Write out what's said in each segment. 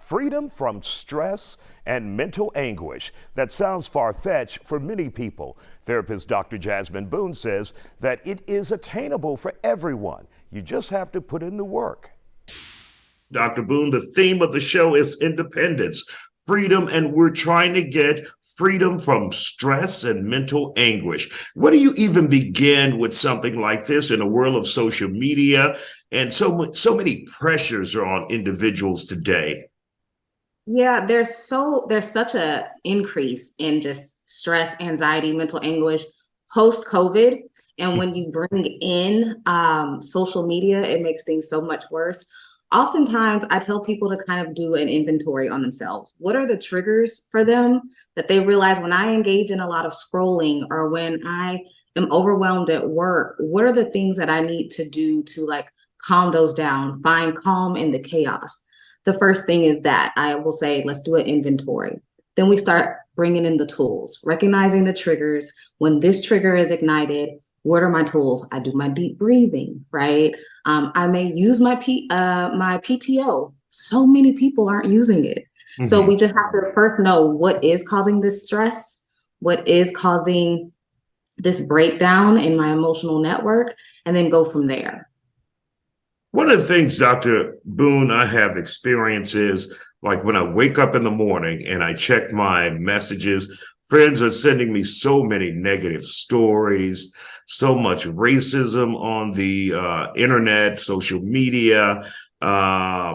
freedom from stress and mental anguish. That sounds far-fetched for many people. Therapist Dr. Jasmine Boone says that it is attainable for everyone. You just have to put in the work. Dr. Boone, the theme of the show is independence, freedom, and we're trying to get freedom from stress and mental anguish. Where do you even begin with something like this in a world of social media and so many pressures are on individuals today? Yeah, there's such a increase in just stress, anxiety, mental anguish post-COVID. And when you bring in social media, it makes things so much worse. Oftentimes, I tell people to kind of do an inventory on themselves. What are the triggers for them that they realize when I engage in a lot of scrolling or when I am overwhelmed at work? What are the things that I need to do to like calm those down, find calm in the chaos? The first thing is that I will say, let's do an inventory. Then we start bringing in the tools, recognizing the triggers. When this trigger is ignited, what are my tools? I do my deep breathing, right? I may use my PTO. So many people aren't using it. Mm-hmm. So we just have to first know what is causing this stress, what is causing this breakdown in my emotional network, and then go from there. One of the things, Dr. Boone, I have experience is like when I wake up in the morning and I check my messages, friends are sending me so many negative stories, so much racism on the internet, social media,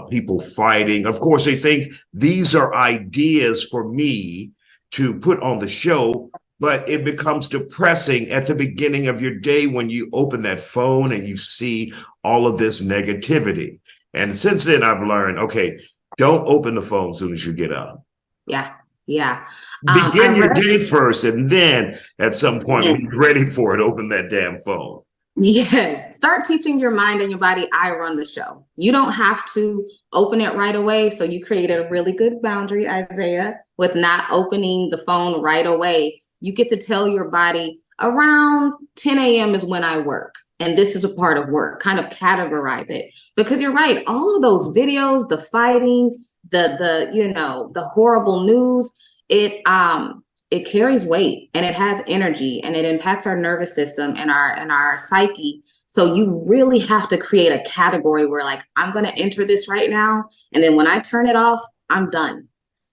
people fighting. Of course, they think these are ideas for me to put on the show, but it becomes depressing at the beginning of your day when you open that phone and you see all of this negativity. And since then, I've learned, okay, don't open the phone as soon as you get up. Yeah. Yeah. Begin your day first, and then at some point, when you're ready for it, open that damn phone. Yes. Start teaching your mind and your body, I run the show. You don't have to open it right away. So you created a really good boundary, Isaiah, with not opening the phone right away. You get to tell your body around 10 a.m. is when I work. And this is a part of work, kind of categorize it. Because you're right. All of those videos, the fighting, the horrible news, it carries weight and it has energy and it impacts our nervous system and our psyche. So you really have to create a category where like, I'm going to enter this right now. And then when I turn it off, I'm done.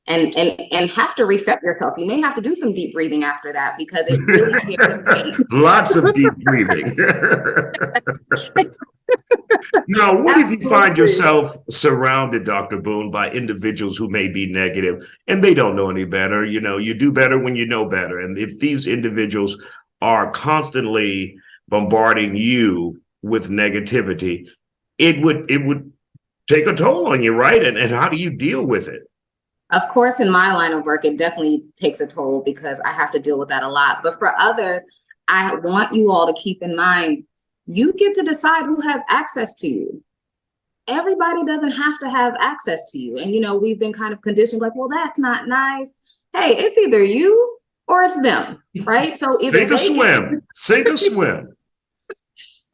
And have to reset yourself. You may have to do some deep breathing after that because it really carries weight. Lots of deep breathing. Now, what if you find yourself surrounded, Dr. Boone, by individuals who may be negative and they don't know any better? You know, you do better when you know better. And if these individuals are constantly bombarding you with negativity, it would take a toll on you, right? And how do you deal with it? Of course, in my line of work, it definitely takes a toll because I have to deal with that a lot. But for others, I want you all to keep in mind, you get to decide who has access to you. Everybody doesn't have to have access to you. And, we've been kind of conditioned like, well, that's not nice. Hey, it's either you or it's them, right? So either sink or swim.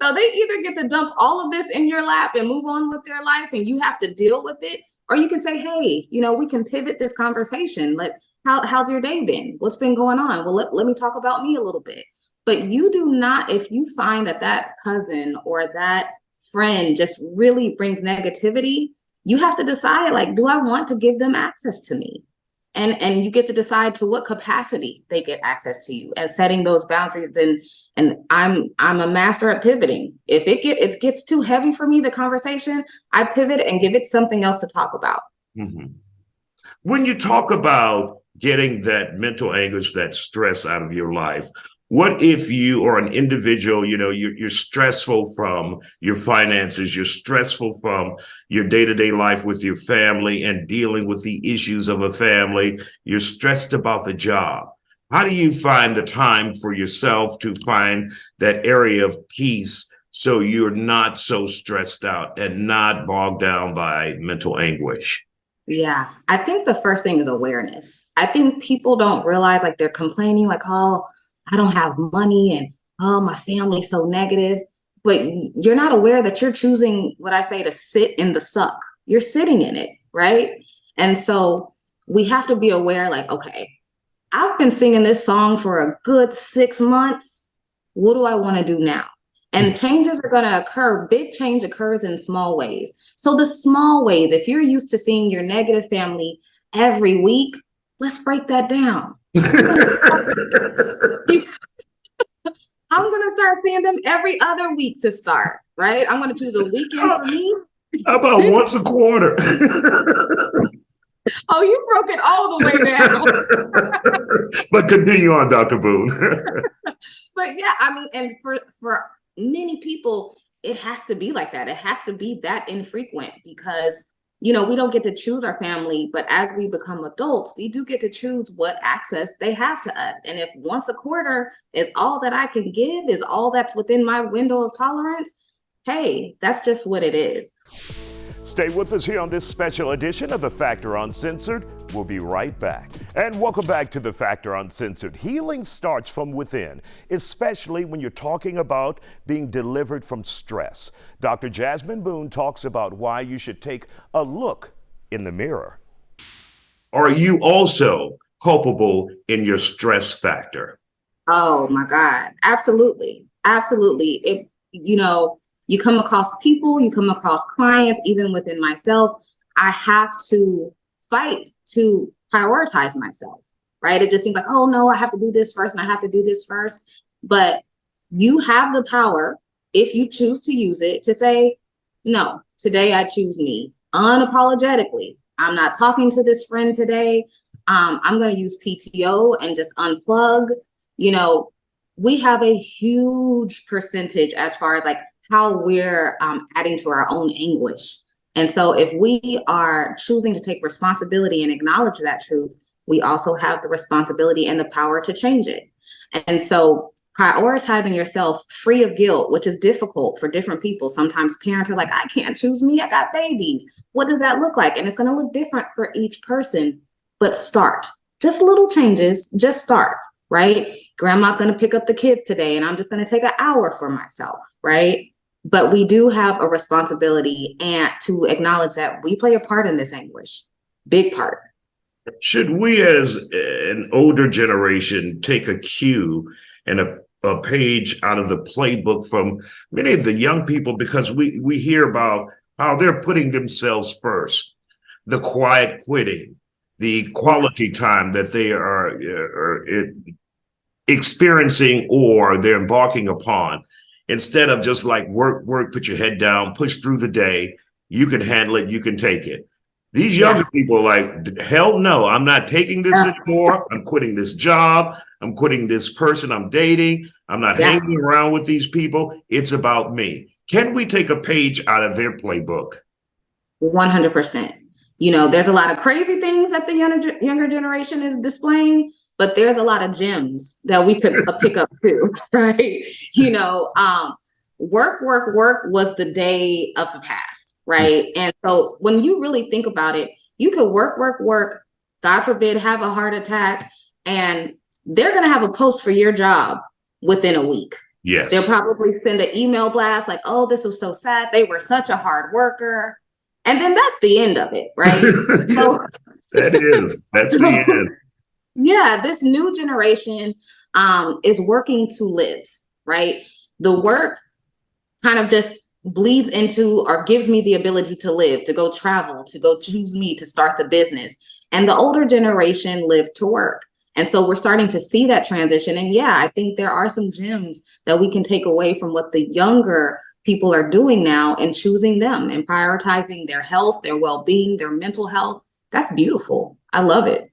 So they either get to dump all of this in your lap and move on with their life and you have to deal with it. Or you can say, hey, we can pivot this conversation. How's your day been? What's been going on? Well, let me talk about me a little bit. But you do not, if you find that cousin or that friend just really brings negativity, you have to decide, like, do I want to give them access to me? And you get to decide to what capacity they get access to you and setting those boundaries. And I'm a master at pivoting. If it gets too heavy for me, the conversation, I pivot and give it something else to talk about. Mm-hmm. When you talk about getting that mental anguish, that stress out of your life, what if you are an individual, you're stressful from your finances, you're stressful from your day-to-day life with your family and dealing with the issues of a family, you're stressed about the job. How do you find the time for yourself to find that area of peace so you're not so stressed out and not bogged down by mental anguish? Yeah, I think the first thing is awareness. I think people don't realize like they're complaining like, oh, I don't have money and oh, my family's so negative. But you're not aware that you're choosing what I say to sit in the suck. You're sitting in it, right? And so we have to be aware, like, okay, I've been singing this song for a good 6 months. What do I want to do now? And changes are going to occur. Big change occurs in small ways. So the small ways, if you're used to seeing your negative family every week, let's break that down. I'm going to start seeing them every other week to start, right? I'm going to choose a weekend for me. How about once a quarter? Oh, you broke it all the way down. But continue on, Dr. Boone. But yeah, I mean, and for many people, it has to be like that. It has to be that infrequent because, you know, we don't get to choose our family, but as we become adults, we do get to choose what access they have to us. And if once a quarter is all that I can give, is all that's within my window of tolerance, hey, that's just what it is. Stay with us here on this special edition of The Factor Uncensored. We'll be right back. And welcome back to The Factor Uncensored. Healing starts from within, especially when you're talking about being delivered from stress. Dr. Jasmine Boone talks about why you should take a look in the mirror. Are you also culpable in your stress factor? Oh my God, absolutely. Absolutely. If, you know, you come across people, you come across clients, even within myself, I have to fight to prioritize myself, right? It just seems like, oh no, I have to do this first and I have to do this first. But you have the power, if you choose to use it, to say, no, today I choose me unapologetically. I'm not talking to this friend today. I'm going to use PTO and just unplug. You know, we have a huge percentage as far as like how we're adding to our own anguish. And so if we are choosing to take responsibility and acknowledge that truth, we also have the responsibility and the power to change it. And so prioritizing yourself free of guilt, which is difficult for different people. Sometimes parents are like, I can't choose me, I got babies. What does that look like? And it's going to look different for each person, but start. Just little changes, just start, right? Grandma's going to pick up the kids today and I'm just going to take an hour for myself, right? But we do have a responsibility and to acknowledge that we play a part in this anguish, big part. Should we as an older generation take a cue and a page out of the playbook from many of the young people, because we hear about how they're putting themselves first, the quiet quitting, the quality time that they are experiencing or they're embarking upon. Instead of just like work, put your head down, push through the day, you can handle it, you can take it. These younger people are like, hell no, I'm not taking this anymore. I'm quitting this job. I'm quitting this person I'm dating. I'm not hanging around with these people. It's about me. Can we take a page out of their playbook? 100%. You know, there's a lot of crazy things that the younger generation is displaying, but there's a lot of gems that we could pick up too, right? You know, work was the day of the past, right? And so when you really think about it, you could work, God forbid, have a heart attack, and they're going to have a post for your job within a week. Yes. They'll probably send an email blast like, oh, this was so sad. They were such a hard worker. And then that's the end of it, right? So, that's the end. Yeah, this new generation is working to live, right? The work kind of just bleeds into or gives me the ability to live, to go travel, to go choose me, to start the business. And the older generation lived to work. And so we're starting to see that transition. And yeah, I think there are some gems that we can take away from what the younger people are doing now and choosing them and prioritizing their health, their well-being, their mental health. That's beautiful. I love it.